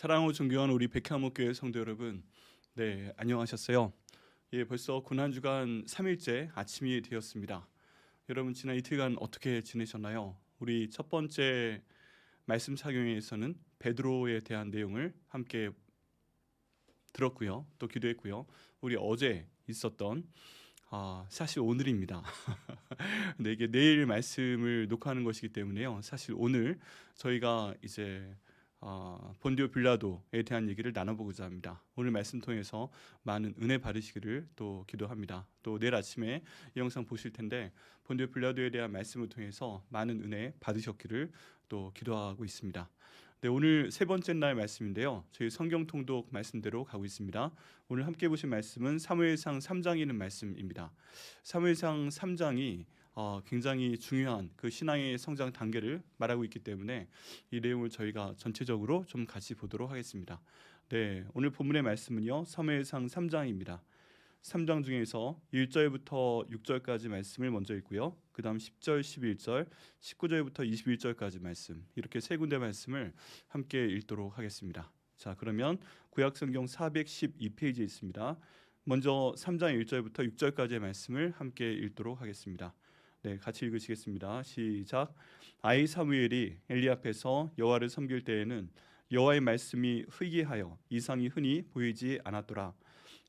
사랑하고 존경하는 우리 백향목교회 성도 여러분, 네, 안녕하셨어요? 예, 벌써 고난주간 3일째 아침이 되었습니다. 여러분 지난 이틀간 어떻게 지내셨나요? 우리 첫 번째 말씀 착용에서는 베드로에 대한 내용을 함께 들었고요, 또 기도했고요. 우리 어제 있었던 사실 오늘입니다. 근데 이게 내일 말씀을 녹화하는 것이기 때문에요. 사실 오늘 저희가 이제 본디오 빌라도에 대한 얘기를 나눠보고자 합니다. 오늘 말씀 통해서 많은 은혜 받으시기를 또 기도합니다. 또 내일 아침에 이 영상 보실 텐데 본디오 빌라도에 대한 말씀을 통해서 많은 은혜 받으셨기를 또 기도하고 있습니다. 네, 오늘 세 번째 날 말씀인데요. 저희 성경 통독 말씀대로 가고 있습니다. 오늘 함께 보신 말씀은 사무엘상 3장에 있는 말씀입니다. 사무엘상 3장이 굉장히 중요한 그 신앙의 성장 단계를 말하고 있기 때문에 이 내용을 저희가 전체적으로 좀 같이 보도록 하겠습니다. 네, 오늘 본문의 말씀은요, 사무엘상 3장입니다. 3장 중에서 1절부터 6절까지 말씀을 먼저 읽고요. 그 다음 10절, 11절, 19절부터 21절까지 말씀, 이렇게 세 군데 말씀을 함께 읽도록 하겠습니다. 자, 그러면 구약성경 412페이지에 있습니다. 먼저 3장 1절부터 6절까지의 말씀을 함께 읽도록 하겠습니다. 네, 같이 읽으시겠습니다. 시작. 아이 사무엘이 엘리 앞에서 여호와를 섬길 때에는 여호와의 말씀이 희귀하여 이상이 흔히 보이지 않았더라.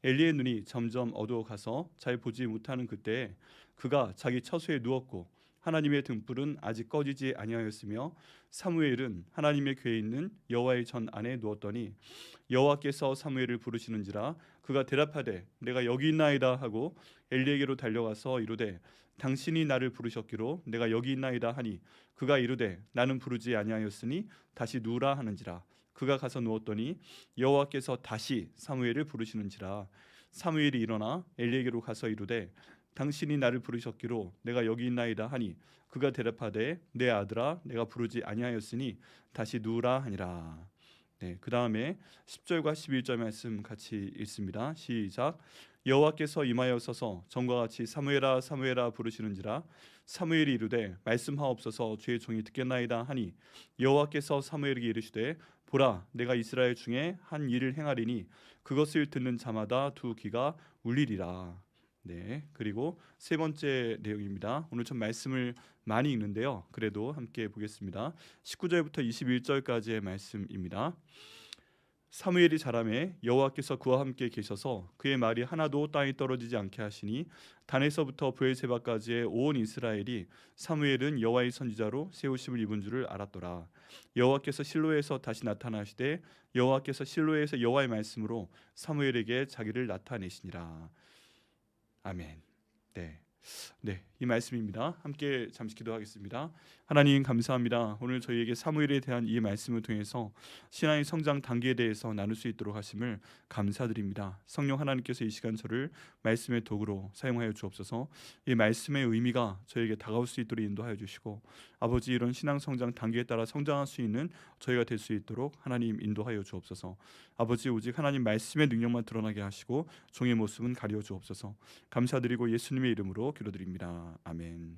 엘리의 눈이 점점 어두워가서 잘 보지 못하는 그때에 그가 자기 처소에 누웠고 하나님의 등불은 아직 꺼지지 아니하였으며 사무엘은 하나님의 궤에 있는 여호와의 전 안에 누웠더니 여호와께서 사무엘을 부르시는지라 그가 대답하되 내가 여기 있나이다 하고 엘리에게로 달려가서 이르되 당신이 나를 부르셨기로 내가 여기 있나이다 하니 그가 이르되 나는 부르지 아니하였으니 다시 누우라 하는지라. 그가 가서 누웠더니 여호와께서 다시 사무엘을 부르시는지라. 사무엘이 일어나 엘리에게로 가서 이르되 당신이 나를 부르셨기로 내가 여기 있나이다 하니 그가 대답하되 내 아들아 내가 부르지 아니하였으니 다시 누우라 하니라. 네, 그 다음에 10절과 11절 말씀 같이 읽습니다. 시작. 여호와께서 임하여서서 전과 같이 사무엘아 사무엘아 부르시는지라. 사무엘이 이르되 말씀하옵소서 주의 종이 듣겠나이다 하니 여호와께서 사무엘에게 이르시되 보라 내가 이스라엘 중에 한 일을 행하리니 그것을 듣는 자마다 두 귀가 울리리라. 네, 그리고 세 번째 내용입니다. 오늘 좀 말씀을 많이 읽는데요. 그래도 함께 보겠습니다. 19절부터 21절까지의 말씀입니다. 사무엘이 자라매 여호와께서 그와 함께 계셔서 그의 말이 하나도 땅에 떨어지지 않게 하시니 단에서부터 브엘세바까지의 온 이스라엘이 사무엘은 여호와의 선지자로 세우심을 입은 줄을 알았더라. 여호와께서 실로에서 다시 나타나시되 여호와께서 실로에서 여호와의 말씀으로 사무엘에게 자기를 나타내시니라. 아멘. 네. 네, 이 말씀입니다. 함께 잠시 기도하겠습니다. 하나님 감사합니다. 오늘 저희에게 사무엘에 대한 이 말씀을 통해서 신앙의 성장 단계에 대해서 나눌 수 있도록 하심을 감사드립니다. 성령 하나님께서 이 시간 저를 말씀의 도구로 사용하여 주옵소서. 이 말씀의 의미가 저에게 다가올 수 있도록 인도하여 주시고 아버지 이런 신앙 성장 단계에 따라 성장할 수 있는 저희가 될 수 있도록 하나님 인도하여 주옵소서. 아버지 오직 하나님 말씀의 능력만 드러나게 하시고 종의 모습은 가려 주옵소서. 감사드리고 예수님의 이름으로 기도드립니다. 아멘.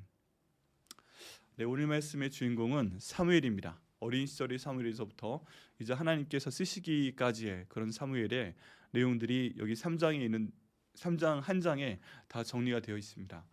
네, 오늘 말씀의 주인공은 사무엘입니다. 어린 시절의 사무엘에서부터 이제 하나님께서 쓰시기까지의 그런 사무엘의 내용들이 여기 3장에 있는 3장 한 장에 다 정리가 되어 있습니다.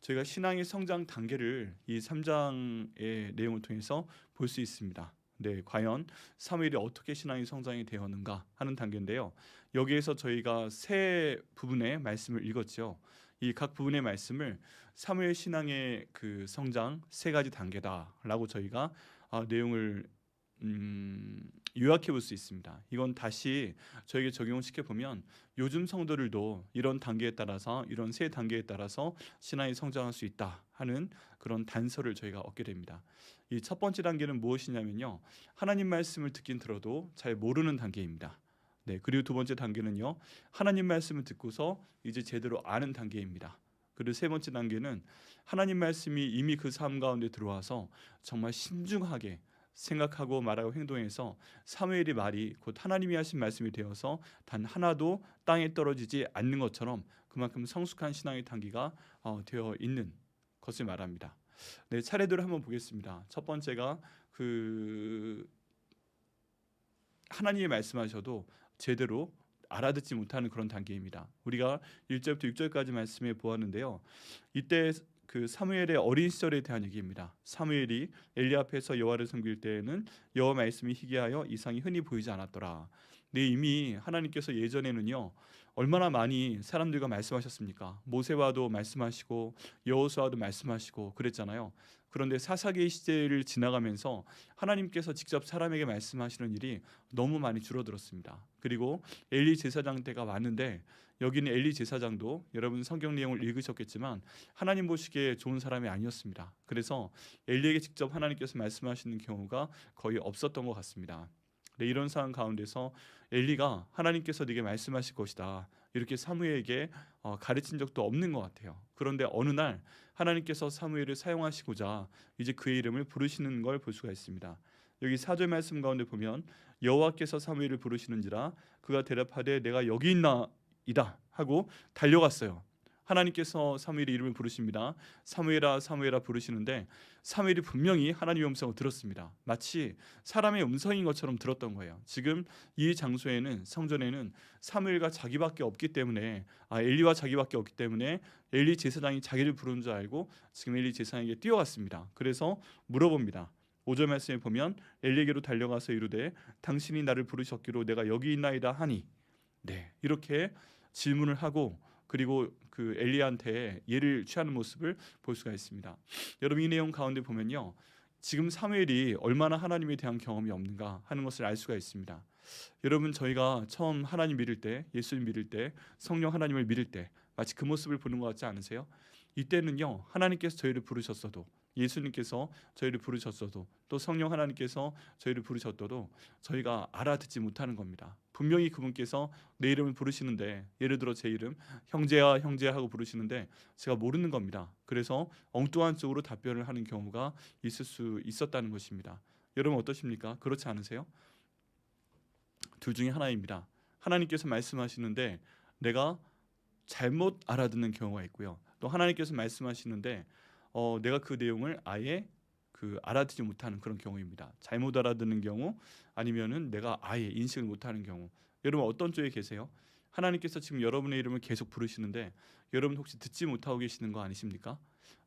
저희가 신앙의 성장 단계를 이 3장의 내용을 통해서 볼 수 있습니다. 네, 과연 사무엘이 어떻게 신앙의 성장이 되었는가 하는 단계인데요. 여기에서 저희가 세 부분의 말씀을 읽었죠. 이 각 부분의 말씀을 사무엘 신앙의 그 성장 세 가지 단계다라고 저희가 내용을 요약해 볼 수 있습니다. 이건 다시 저에게 적용시켜 보면 요즘 성도들도 이런 단계에 따라서 이런 세 단계에 따라서 신앙이 성장할 수 있다 하는 그런 단서를 저희가 얻게 됩니다. 이 첫 번째 단계는 무엇이냐면요, 하나님 말씀을 듣긴 들어도 잘 모르는 단계입니다. 네, 그리고 두 번째 단계는요, 하나님 말씀을 듣고서 이제 제대로 아는 단계입니다. 그리고 세 번째 단계는 하나님 말씀이 이미 그 삶 가운데 들어와서 정말 신중하게 생각하고 말하고 행동해서 사무엘의 말이 곧 하나님이 하신 말씀이 되어서 단 하나도 땅에 떨어지지 않는 것처럼 그만큼 성숙한 신앙의 단계가 되어 있는 것을 말합니다. 네, 차례대로 한번 보겠습니다. 첫 번째가 하나님이 말씀하셔도 제대로 알아듣지 못하는 그런 단계입니다. 우리가 1절부터 6절까지 말씀해 보았는데요. 이때 그 사무엘의 어린 시절에 대한 얘기입니다. 사무엘이 엘리 앞에서 여호와를 섬길 때에는 여호와 말씀이 희귀하여 이상이 흔히 보이지 않았더라. 근데 이미 하나님께서 예전에는요 얼마나 많이 사람들과 말씀하셨습니까? 모세와도 말씀하시고 여호수아도 말씀하시고 그랬잖아요. 그런데 사사기의 시대를 지나가면서 하나님께서 직접 사람에게 말씀하시는 일이 너무 많이 줄어들었습니다. 그리고 엘리 제사장 때가 왔는데 여기는 엘리 제사장도 여러분 성경 내용을 읽으셨겠지만 하나님 보시기에 좋은 사람이 아니었습니다. 그래서 엘리에게 직접 하나님께서 말씀하시는 경우가 거의 없었던 것 같습니다. 네, 이런 상황 가운데서 엘리가 하나님께서 네게 말씀하실 것이다 이렇게 사무엘에게 가르친 적도 없는 것 같아요. 그런데 어느 날 하나님께서 사무엘을 사용하시고자 이제 그의 이름을 부르시는 걸 볼 수가 있습니다. 여기 4절 말씀 가운데 보면 여호와께서 사무엘을 부르시는지라 그가 대답하되 내가 여기 있나이다 하고 달려갔어요. 하나님께서 사무엘의 이름을 부르십니다. 사무엘아 사무엘아 부르시는데 사무엘이 분명히 하나님의 음성을 들었습니다. 마치 사람의 음성인 것처럼 들었던 거예요. 지금 이 장소에는 성전에는 사무엘과 자기밖에 없기 때문에 엘리와 자기밖에 없기 때문에 엘리 제사장이 자기를 부르는 줄 알고 지금 엘리 제사장에게 뛰어갔습니다. 그래서 물어봅니다. 5절 말씀에 보면 엘리에게로 달려가서 이르되 당신이 나를 부르셨기로 내가 여기 있나이다 하니 네 이렇게 질문을 하고 그리고 그 엘리한테 예를 취하는 모습을 볼 수가 있습니다. 여러분 이 내용 가운데 보면요. 지금 사무엘이 얼마나 하나님에 대한 경험이 없는가 하는 것을 알 수가 있습니다. 여러분 저희가 처음 하나님 믿을 때, 예수님 믿을 때, 성령 하나님을 믿을 때 마치 그 모습을 보는 것 같지 않으세요? 이때는요. 하나님께서 저희를 부르셨어도 예수님께서 저희를 부르셨어도 또 성령 하나님께서 저희를 부르셨어도 저희가 알아듣지 못하는 겁니다. 분명히 그분께서 내 이름을 부르시는데 예를 들어 제 이름 형제야 형제야 하고 부르시는데 제가 모르는 겁니다. 그래서 엉뚱한 쪽으로 답변을 하는 경우가 있을 수 있었다는 것입니다. 여러분 어떠십니까? 그렇지 않으세요? 둘 중에 하나입니다. 하나님께서 말씀하시는데 내가 잘못 알아듣는 경우가 있고요. 또 하나님께서 말씀하시는데 내가 그 내용을 아예 알아듣지 못하는 그런 경우입니다. 잘못 알아듣는 경우 아니면은 내가 아예 인식을 못하는 경우. 여러분 어떤 쪽에 계세요? 하나님께서 지금 여러분의 이름을 계속 부르시는데 여러분 혹시 듣지 못하고 계시는 거 아니십니까?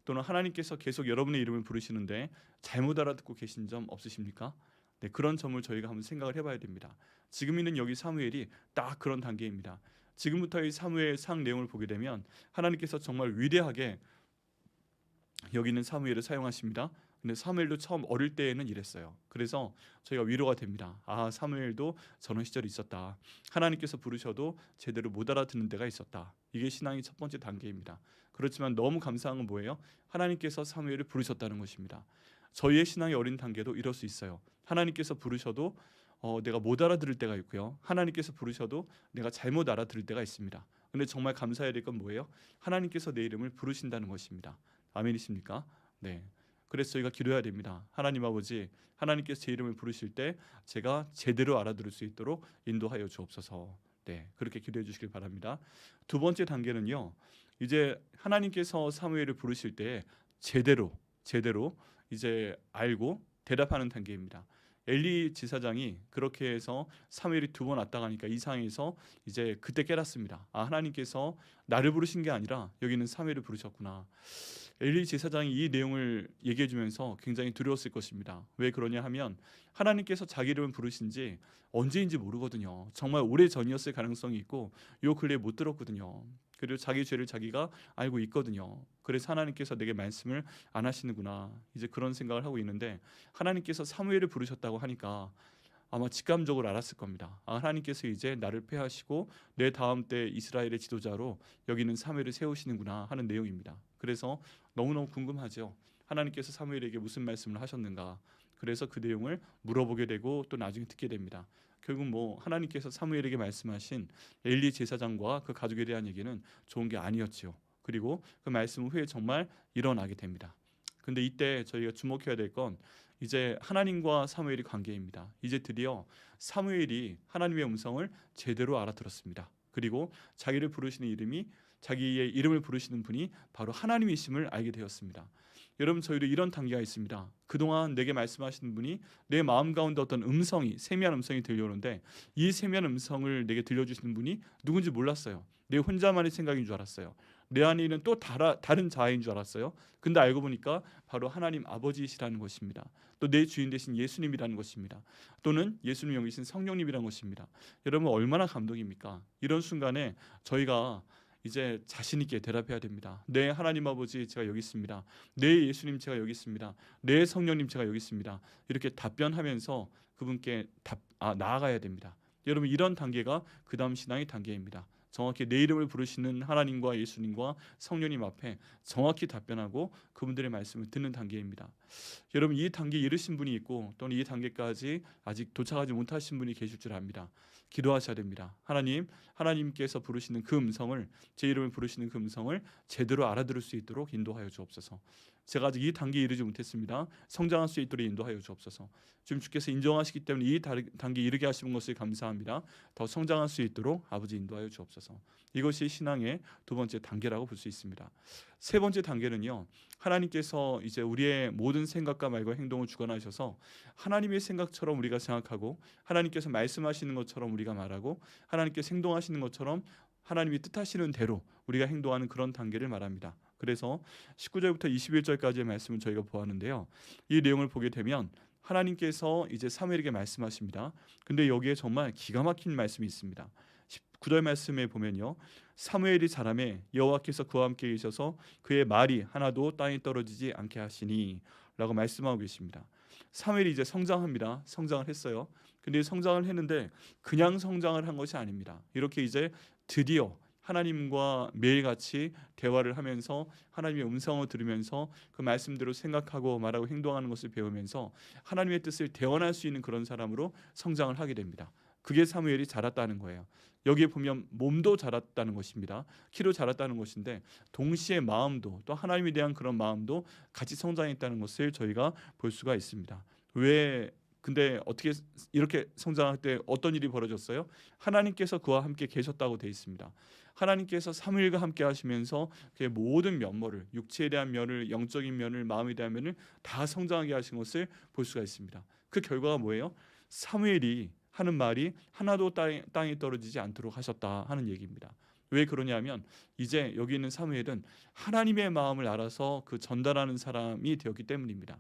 또는 하나님께서 계속 여러분의 이름을 부르시는데 잘못 알아듣고 계신 점 없으십니까? 네, 그런 점을 저희가 한번 생각을 해봐야 됩니다. 지금 있는 여기 사무엘이 딱 그런 단계입니다. 지금부터 이 사무엘 상 내용을 보게 되면 하나님께서 정말 위대하게 여기는 사무엘을 사용하십니다. 근데 사무엘도 처음 어릴 때에는 이랬어요. 그래서 저희가 위로가 됩니다. 사무엘도 저런 시절이 있었다. 하나님께서 부르셔도 제대로 못 알아듣는 데가 있었다. 이게 신앙의 첫 번째 단계입니다. 그렇지만 너무 감사한 건 뭐예요? 하나님께서 사무엘을 부르셨다는 것입니다. 저희의 신앙의 어린 단계도 이럴 수 있어요. 하나님께서 부르셔도 내가 못 알아들을 때가 있고요. 하나님께서 부르셔도 내가 잘못 알아들을 때가 있습니다. 근데 정말 감사해야 될 건 뭐예요? 하나님께서 내 이름을 부르신다는 것입니다. 아멘이십니까? 네. 그래서 저희가 기도해야 됩니다. 하나님 아버지, 하나님께서 제 이름을 부르실 때 제가 제대로 알아들을 수 있도록 인도하여 주옵소서. 네, 그렇게 기도해 주시길 바랍니다. 두 번째 단계는요. 이제 하나님께서 사무엘을 부르실 때 제대로 이제 알고 대답하는 단계입니다. 엘리 지사장이 그렇게 해서 사무엘이 두 번 왔다 가니까 이상해서 이제 그때 깨닫습니다. 하나님께서 나를 부르신 게 아니라 여기는 사무엘을 부르셨구나. 엘리 제사장이 이 내용을 얘기해 주면서 굉장히 두려웠을 것입니다. 왜 그러냐 하면 하나님께서 자기 이름을 부르신지 언제인지 모르거든요. 정말 오래 전이었을 가능성이 있고 요 근래에 못 들었거든요. 그리고 자기 죄를 자기가 알고 있거든요. 그래서 하나님께서 내게 말씀을 안 하시는구나. 이제 그런 생각을 하고 있는데 하나님께서 사무엘을 부르셨다고 하니까 아마 직감적으로 알았을 겁니다. 하나님께서 이제 나를 패하시고 내 다음 때 이스라엘의 지도자로 여기는 사무엘을 세우시는구나 하는 내용입니다. 그래서 너무너무 궁금하죠. 하나님께서 사무엘에게 무슨 말씀을 하셨는가. 그래서 그 내용을 물어보게 되고 또 나중에 듣게 됩니다. 결국 하나님께서 사무엘에게 말씀하신 엘리 제사장과 그 가족에 대한 얘기는 좋은 게 아니었지요. 그리고 그 말씀 후에 정말 일어나게 됩니다. 근데 이때 저희가 주목해야 될 건 이제 하나님과 사무엘의 관계입니다. 이제 드디어 사무엘이 하나님의 음성을 제대로 알아들었습니다. 그리고 자기를 부르시는 이름이 자기의 이름을 부르시는 분이 바로 하나님이심을 알게 되었습니다. 여러분 저희도 이런 단계가 있습니다. 그동안 내게 말씀하시는 분이 내 마음 가운데 어떤 음성이 세미한 음성이 들려오는데 이 세미한 음성을 내게 들려주시는 분이 누군지 몰랐어요. 내 혼자만의 생각인 줄 알았어요. 내 안에 있는 또 다른 자아인 줄 알았어요. 근데 알고 보니까 바로 하나님 아버지이시라는 것입니다. 또 내 주인 되신 예수님이라는 것입니다. 또는 예수님 영이신 성령님이라는 것입니다. 여러분 얼마나 감동입니까? 이런 순간에 저희가 이제 자신 있게 대답해야 됩니다. 네, 하나님 아버지 제가 여기 있습니다. 네, 예수님 제가 여기 있습니다. 네, 성령님 제가 여기 있습니다. 이렇게 답변하면서 그분께 나아가야 됩니다. 여러분 이런 단계가 그 다음 신앙의 단계입니다. 정확히 내 이름을 부르시는 하나님과 예수님과 성령님 앞에 정확히 답변하고 그분들의 말씀을 듣는 단계입니다. 여러분 이 단계에 이르신 분이 있고 또는 이 단계까지 아직 도착하지 못하신 분이 계실 줄 압니다. 기도하셔야 됩니다. 하나님께서 부르시는 그 음성을, 제 이름을 부르시는 그 음성을 제대로 알아들을 수 있도록 인도하여 주옵소서. 제가 아직 이 단계에 이르지 못했습니다. 성장할 수 있도록 인도하여 주옵소서. 지금 주께서 인정하시기 때문에 이 단계에 이르게 하시는 것을 감사합니다. 더 성장할 수 있도록 아버지 인도하여 주옵소서. 이것이 신앙의 두 번째 단계라고 볼 수 있습니다. 세 번째 단계는요. 하나님께서 이제 우리의 모든 생각과 말과 행동을 주관하셔서 하나님의 생각처럼 우리가 생각하고 하나님께서 말씀하시는 것처럼 우리가 말하고 하나님께서 행동하시는 것처럼 하나님이 뜻하시는 대로 우리가 행동하는 그런 단계를 말합니다. 그래서 19절부터 21절까지의 말씀을 저희가 보았는데요. 이 내용을 보게 되면 하나님께서 이제 사무엘에게 말씀하십니다. 근데 여기에 정말 기가 막힌 말씀이 있습니다. 19절 말씀에 보면요. 사무엘이 자라매 여호와께서 그와 함께 계셔서 그의 말이 하나도 땅에 떨어지지 않게 하시니 라고 말씀하고 계십니다. 사무엘이 이제 성장합니다. 성장을 했어요. 근데 성장을 했는데 그냥 성장을 한 것이 아닙니다. 이렇게 이제 드디어 하나님과 매일같이 대화를 하면서 하나님의 음성을 들으면서 그 말씀대로 생각하고 말하고 행동하는 것을 배우면서 하나님의 뜻을 대언할 수 있는 그런 사람으로 성장을 하게 됩니다. 그게 사무엘이 자랐다는 거예요. 여기에 보면 몸도 자랐다는 것입니다. 키로 자랐다는 것인데 동시에 마음도, 또 하나님에 대한 그런 마음도 같이 성장했다는 것을 저희가 볼 수가 있습니다. 근데 어떻게 이렇게 성장할 때 어떤 일이 벌어졌어요? 하나님께서 그와 함께 계셨다고 되어 있습니다. 하나님께서 사무엘과 함께 하시면서 그의 모든 면모를, 육체에 대한 면을, 영적인 면을, 마음에 대한 면을 다 성장하게 하신 것을 볼 수가 있습니다. 그 결과가 뭐예요? 사무엘이 하는 말이 하나도 땅에 떨어지지 않도록 하셨다 하는 얘기입니다. 왜 그러냐면 이제 여기 있는 사무엘은 하나님의 마음을 알아서 그 전달하는 사람이 되었기 때문입니다.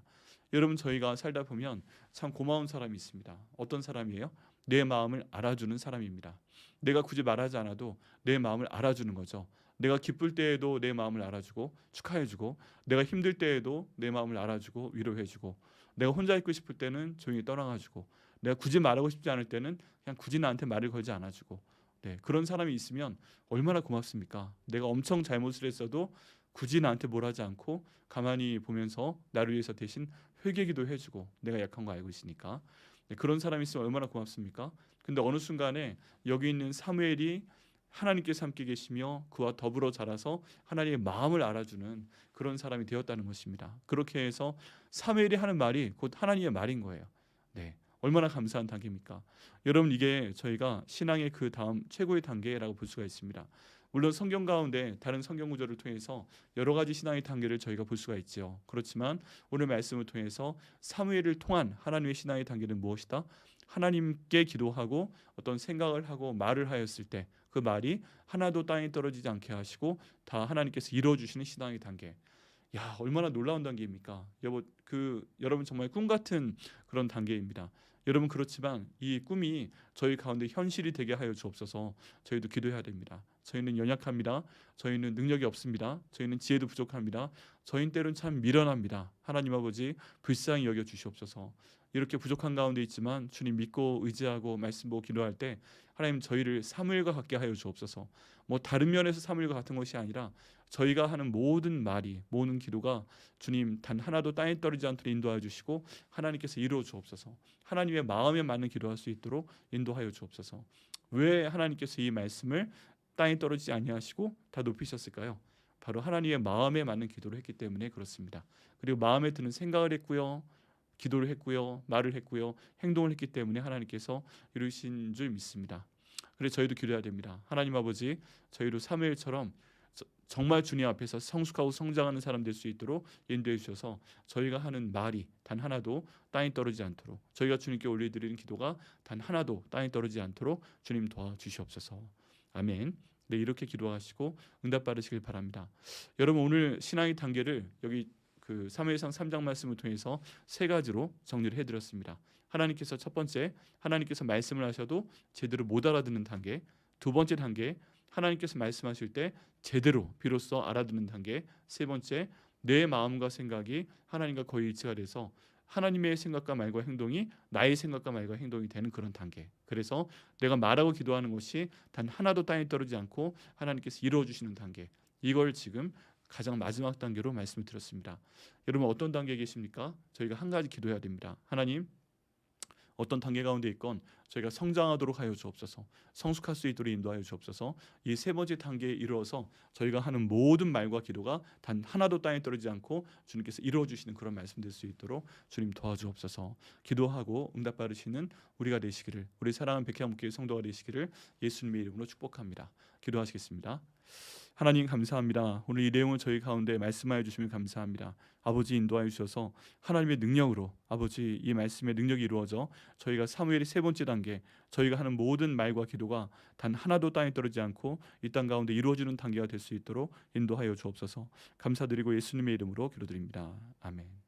여러분 저희가 살다 보면 참 고마운 사람이 있습니다. 어떤 사람이에요? 내 마음을 알아주는 사람입니다. 내가 굳이 말하지 않아도 내 마음을 알아주는 거죠. 내가 기쁠 때에도 내 마음을 알아주고 축하해주고, 내가 힘들 때에도 내 마음을 알아주고 위로해주고, 내가 혼자 있고 싶을 때는 조용히 떠나가지고, 내가 굳이 말하고 싶지 않을 때는 그냥 굳이 나한테 말을 걸지 않아주고, 네, 그런 사람이 있으면 얼마나 고맙습니까? 내가 엄청 잘못을 했어도 굳이 나한테 뭘 하지 않고 가만히 보면서 나를 위해서 대신 회개기도 해주고, 내가 약한 거 알고 있으니까. 네, 그런 사람이 있으면 얼마나 고맙습니까? 근데 어느 순간에 여기 있는 사무엘이 하나님께서 함께 계시며 그와 더불어 자라서 하나님의 마음을 알아주는 그런 사람이 되었다는 것입니다. 그렇게 해서 사무엘이 하는 말이 곧 하나님의 말인 거예요. 네, 얼마나 감사한 단계입니까? 여러분 이게 저희가 신앙의 그 다음 최고의 단계라고 볼 수가 있습니다. 물론 성경 가운데 다른 성경 구절을 통해서 여러 가지 신앙의 단계를 저희가 볼 수가 있죠. 그렇지만 오늘 말씀을 통해서 사무엘을 통한 하나님의 신앙의 단계는 무엇이다? 하나님께 기도하고 어떤 생각을 하고 말을 하였을 때 그 말이 하나도 땅에 떨어지지 않게 하시고 다 하나님께서 이루어주시는 신앙의 단계. 야, 얼마나 놀라운 단계입니까? 여러분 정말 꿈 같은 그런 단계입니다. 여러분 그렇지만 이 꿈이 저희 가운데 현실이 되게 하여 주옵소서. 저희도 기도해야 됩니다. 저희는 연약합니다. 저희는 능력이 없습니다. 저희는 지혜도 부족합니다. 저희는 때로는 참 미련합니다. 하나님 아버지 불쌍히 여겨 주시옵소서. 이렇게 부족한 가운데 있지만 주님 믿고 의지하고 말씀 보고 기도할 때 하나님 저희를 사무엘과 같게 하여 주옵소서. 뭐 다른 면에서 사무엘과 같은 것이 아니라 저희가 하는 모든 말이, 모든 기도가 주님 단 하나도 땅에 떨어지지 않도록 인도하여 주시고 하나님께서 이루어 주옵소서. 하나님의 마음에 맞는 기도할 수 있도록 인도하여 주옵소서. 왜 하나님께서 이 말씀을 땅에 떨어지지 아니하시고 다 높이셨을까요? 바로 하나님의 마음에 맞는 기도를 했기 때문에 그렇습니다. 그리고 마음에 드는 생각을 했고요, 기도를 했고요, 말을 했고요, 행동을 했기 때문에 하나님께서 이루신 줄 믿습니다. 그래서 저희도 기도해야 됩니다. 하나님 아버지, 저희도 사무엘처럼 정말 주님 앞에서 성숙하고 성장하는 사람 될 수 있도록 인도해 주셔서 저희가 하는 말이 단 하나도 땅에 떨어지지 않도록, 저희가 주님께 올려드리는 기도가 단 하나도 땅에 떨어지지 않도록 주님 도와주시옵소서. 아멘. 네, 이렇게 기도하시고 응답 받으시길 바랍니다. 여러분, 오늘 신앙의 단계를 여기 그 사무엘상 3장 말씀을 통해서 세 가지로 정리를 해드렸습니다. 하나님께서 첫 번째, 하나님께서 말씀을 하셔도 제대로 못 알아듣는 단계. 두 번째 단계, 하나님께서 말씀하실 때 제대로 비로소 알아듣는 단계. 세 번째, 내 마음과 생각이 하나님과 거의 일치가 돼서 하나님의 생각과 말과 행동이 나의 생각과 말과 행동이 되는 그런 단계. 그래서 내가 말하고 기도하는 것이 단 하나도 땅에 떨어지지 않고 하나님께서 이루어 주시는 단계. 이걸 지금 가장 마지막 단계로 말씀을 드렸습니다. 여러분, 어떤 단계에 계십니까? 저희가 한 가지 기도해야 됩니다. 하나님, 어떤 단계 가운데 있건 저희가 성장하도록 하여 주옵소서. 성숙할 수 있도록 인도하여 주옵소서. 이 세 번째 단계에 이르러서 저희가 하는 모든 말과 기도가 단 하나도 땅에 떨어지지 않고 주님께서 이루어 주시는 그런 말씀 될 수 있도록 주님 도와주옵소서. 기도하고 응답 받으시는 우리가 되시기를, 우리 사랑하는 백향목교회 성도가 되시기를 예수님의 이름으로 축복합니다. 기도하시겠습니다. 하나님, 감사합니다. 오늘 이 내용을 저희 가운데 말씀하여 주시면 감사합니다. 아버지, 인도하여 주셔서 하나님의 능력으로 아버지 이 말씀의 능력이 이루어져 저희가 사무엘의 세 번째 단계, 저희가 하는 모든 말과 기도가 단 하나도 땅에 떨어지지 않고 이 땅 가운데 이루어지는 단계가 될 수 있도록 인도하여 주옵소서. 감사드리고 예수님의 이름으로 기도드립니다. 아멘.